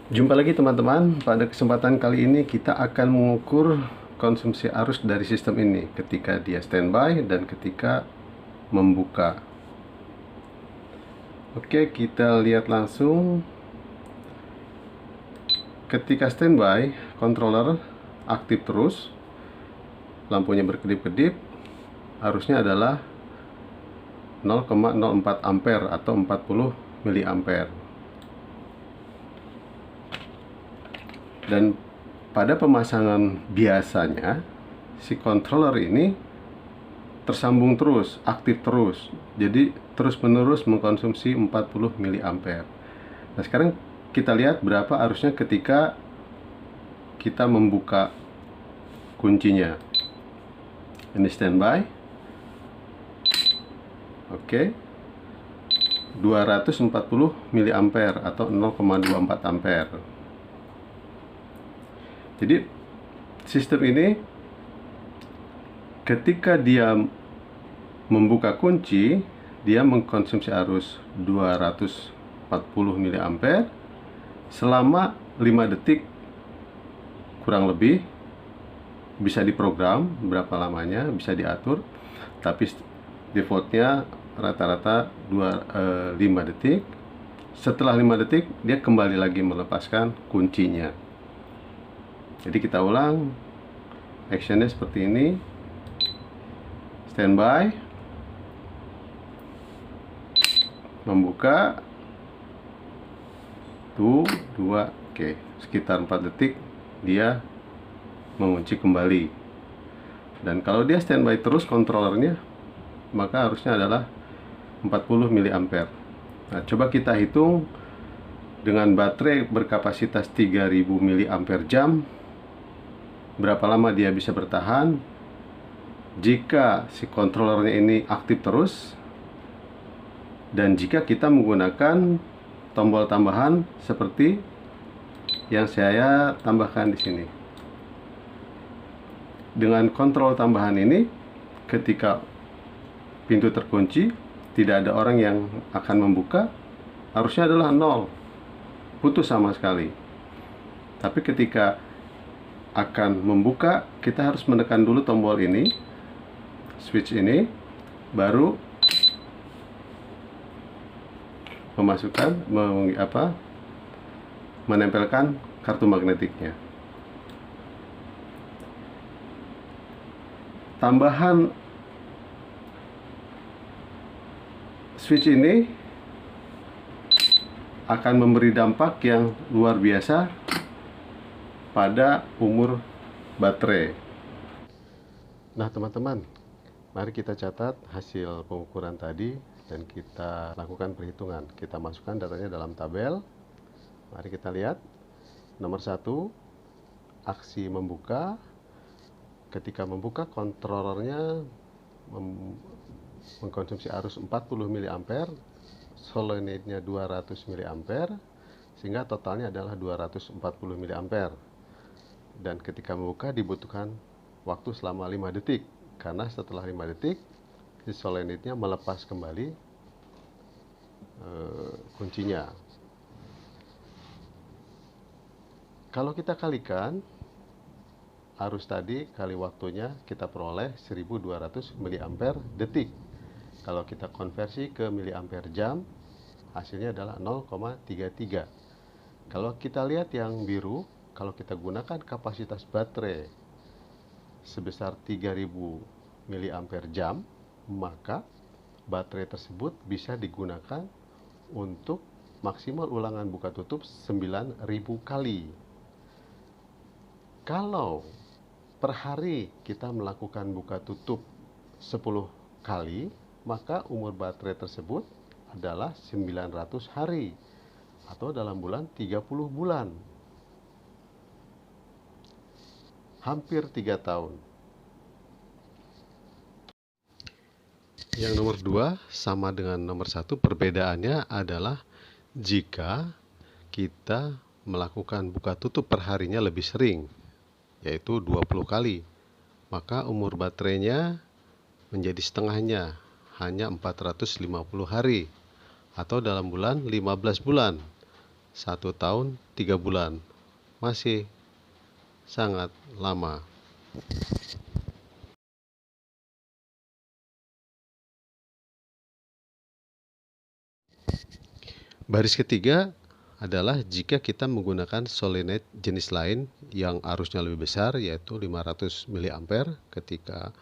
Jumpa lagi teman-teman. Pada kesempatan kali ini kita akan mengukur konsumsi arus dari sistem ini ketika dia standby dan ketika membuka. Oke, kita lihat langsung. Ketika standby, controller aktif terus, lampunya berkedip-kedip, arusnya adalah 0,04 ampere atau 40 miliampere. Dan pada pemasangan biasanya si controller ini tersambung terus, aktif terus. Jadi terus-menerus mengkonsumsi 40 miliampere. Nah, sekarang kita lihat berapa arusnya ketika kita membuka kuncinya. Ini standby. Oke. 240 miliampere atau 0,24 ampere. Jadi sistem ini ketika dia membuka kunci, dia mengkonsumsi arus 240 miliampere selama 5 detik kurang lebih. Bisa diprogram berapa lamanya, bisa diatur, tapi defaultnya rata-rata 5 detik. Setelah 5 detik dia kembali lagi melepaskan kuncinya. Jadi kita ulang, actionnya seperti ini. Standby, membuka, 2, oke, sekitar 4 detik dia mengunci kembali. Dan kalau dia standby terus kontrolernya, maka harusnya adalah 40 miliampere. Nah, coba kita hitung dengan baterai berkapasitas 3000 miliampere jam, berapa lama dia bisa bertahan jika si controllernya ini aktif terus, dan jika kita menggunakan tombol tambahan seperti yang saya tambahkan di sini. Dengan kontrol tambahan ini, ketika pintu terkunci, tidak ada orang yang akan membuka, arusnya adalah 0, putus sama sekali. Tapi ketika akan membuka, kita harus menekan dulu tombol ini, switch ini, baru memasukkan, menempelkan kartu magnetiknya. Tambahan switch ini akan memberi dampak yang luar biasa pada umur baterai. Nah teman-teman, mari kita catat hasil pengukuran tadi dan kita lakukan perhitungan. Kita masukkan datanya dalam tabel. Mari kita lihat. Nomor 1, aksi membuka. Ketika membuka, controllernya mengkonsumsi arus 40 miliampere, solenoidnya 200 miliampere, sehingga totalnya adalah 240 miliampere. Dan ketika membuka dibutuhkan waktu selama 5 detik, karena setelah 5 detik si solenoidnya melepas kembali kuncinya. Kalau kita kalikan arus tadi kali waktunya, kita peroleh 1200 miliampere detik. Kalau kita konversi ke miliampere jam, hasilnya adalah 0,33. Kalau kita lihat yang biru, kalau kita gunakan kapasitas baterai sebesar 3000 miliampere jam, maka baterai tersebut bisa digunakan untuk maksimal ulangan buka tutup 9000 kali. Kalau per hari kita melakukan buka tutup 10 kali, maka umur baterai tersebut adalah 900 hari atau dalam bulan 30 bulan. Hampir 3 tahun. Yang nomor 2 sama dengan nomor 1, perbedaannya adalah jika kita melakukan buka tutup per harinya lebih sering, yaitu 20 kali, maka umur baterainya menjadi setengahnya, hanya 450 hari atau dalam bulan 15 bulan. 1 tahun 3 bulan. Masih sangat lama. Baris ketiga adalah jika kita menggunakan solenoid jenis lain yang arusnya lebih besar, yaitu 500 mA ketika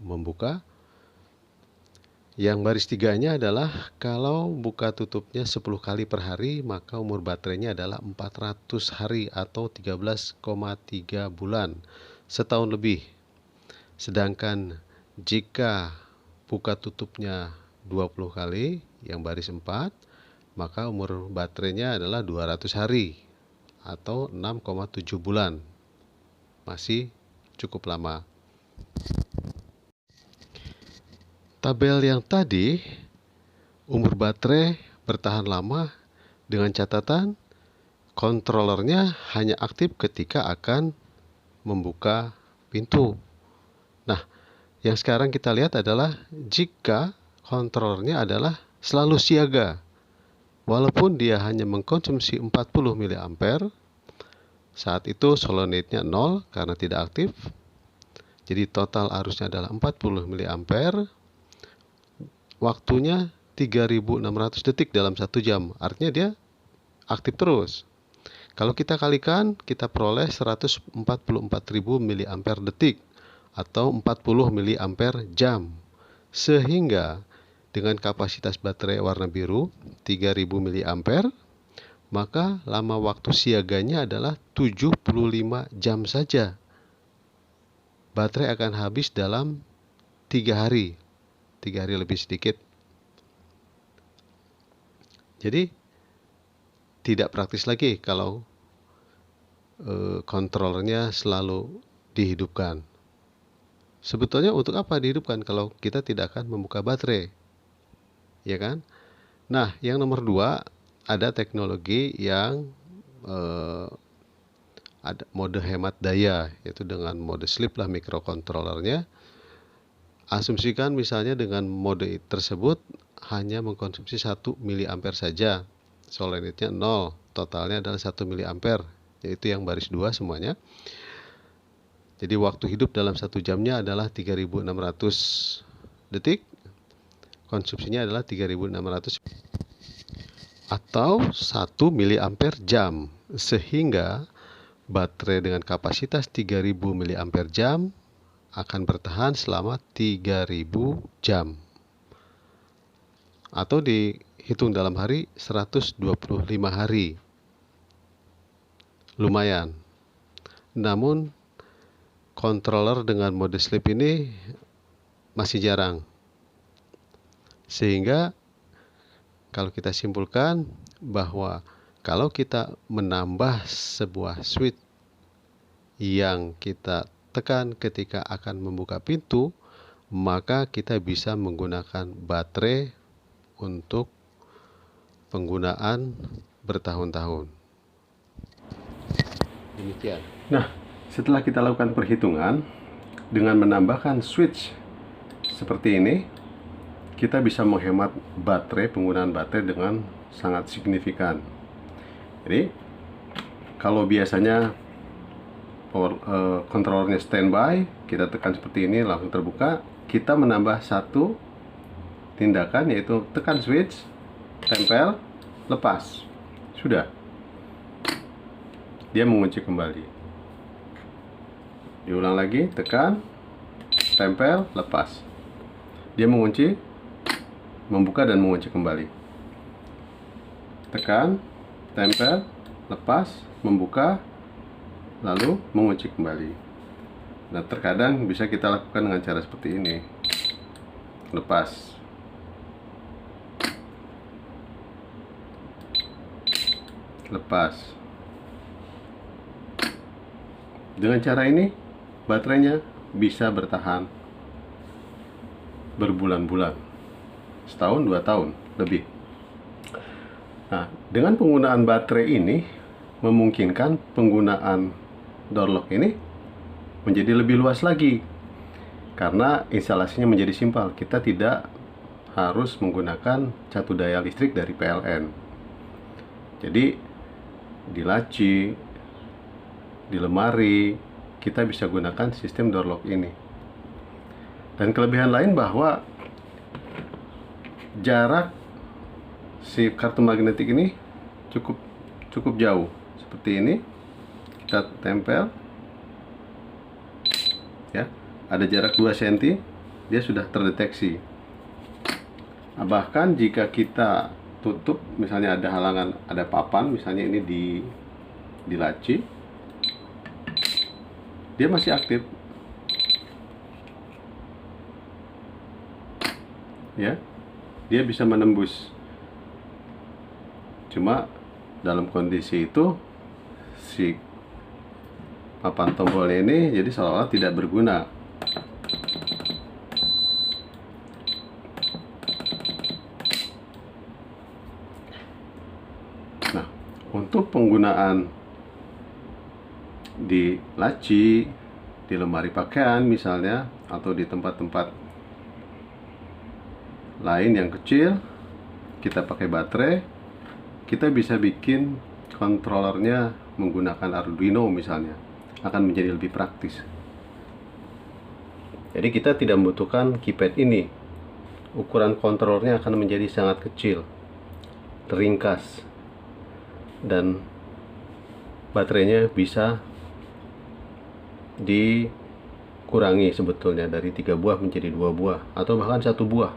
membuka. Yang baris tiganya adalah kalau buka tutupnya 10 kali per hari, maka umur baterainya adalah 400 hari atau 13,3 bulan, setahun lebih. Sedangkan jika buka tutupnya 20 kali, yang baris 4, maka umur baterainya adalah 200 hari atau 6,7 bulan. Masih cukup lama. Tabel yang tadi, umur baterai bertahan lama dengan catatan controllernya hanya aktif ketika akan membuka pintu. Nah, yang sekarang kita lihat adalah jika controllernya adalah selalu siaga. Walaupun dia hanya mengkonsumsi 40 mA, saat itu solenoidnya 0 karena tidak aktif. Jadi total arusnya adalah 40 mA. Waktunya 3600 detik dalam 1 jam. Artinya dia aktif terus. Kalau kita kalikan, kita peroleh 144.000 mA detik atau 40 mA jam. Sehingga dengan kapasitas baterai warna biru 3000 mA, maka lama waktu siaganya adalah 75 jam saja. Baterai akan habis dalam 3 hari. 3 hari lebih sedikit. Jadi tidak praktis lagi kalau kontrolernya selalu dihidupkan. Sebetulnya untuk apa dihidupkan kalau kita tidak akan membuka baterai? Ya kan? Nah, yang nomor 2, ada teknologi yang ada mode hemat daya, yaitu dengan mode sleep lah mikrokontrolernya. Asumsikan misalnya dengan mode tersebut hanya mengkonsumsi 1 mA saja. Solenoidnya 0, totalnya adalah 1 mA, yaitu yang baris 2 semuanya. Jadi waktu hidup dalam 1 jamnya adalah 3600 detik. Konsumsinya adalah 3600 atau 1 mA jam. Sehingga baterai dengan kapasitas 3000 mA jam akan bertahan selama 3000 jam. Atau dihitung dalam hari 125 hari. Lumayan. Namun controller dengan mode sleep ini masih jarang. Sehingga kalau kita simpulkan bahwa kalau kita menambah sebuah switch yang kita tekan ketika akan membuka pintu, maka kita bisa menggunakan baterai untuk penggunaan bertahun-tahun. Demikian. Nah, setelah kita lakukan perhitungan dengan menambahkan switch seperti ini, kita bisa menghemat baterai, penggunaan baterai dengan sangat signifikan. Jadi, kalau biasanya kontrolernya standby, kita tekan seperti ini langsung terbuka, kita menambah satu tindakan, yaitu tekan switch, tempel, lepas. Sudah. Dia mengunci kembali. Diulang lagi, tekan, tempel, lepas. Dia mengunci, membuka dan mengunci kembali. Tekan, tempel, lepas, membuka, lalu mengunci kembali. Nah, terkadang bisa kita lakukan dengan cara seperti ini. Lepas. Lepas. Dengan cara ini, baterainya bisa bertahan berbulan-bulan. Setahun, 2 tahun, lebih. Nah, dengan penggunaan baterai ini, memungkinkan penggunaan door lock ini menjadi lebih luas lagi. Karena instalasinya menjadi simpel. Kita tidak harus menggunakan catu daya listrik dari PLN. Jadi, di laci, di lemari, kita bisa gunakan sistem door lock ini. Dan kelebihan lain bahwa jarak si kartu magnetik ini cukup jauh. Seperti ini, kita tempel ya, ada jarak 2 cm, dia sudah terdeteksi. Bahkan jika kita tutup, misalnya ada halangan, ada papan, misalnya ini di laci, dia masih aktif ya, dia bisa menembus. Cuma dalam kondisi itu si papan tombolnya ini jadi seolah-olah tidak berguna. Nah, untuk penggunaan di laci, di lemari pakaian misalnya, atau di tempat-tempat lain yang kecil, kita pakai baterai, kita bisa bikin kontrolernya menggunakan Arduino misalnya, akan menjadi lebih praktis. Jadi kita tidak membutuhkan keypad ini. Ukuran kontrolernya akan menjadi sangat kecil, ringkas, dan baterainya bisa dikurangi sebetulnya dari 3 buah menjadi 2 buah, atau bahkan 1 buah.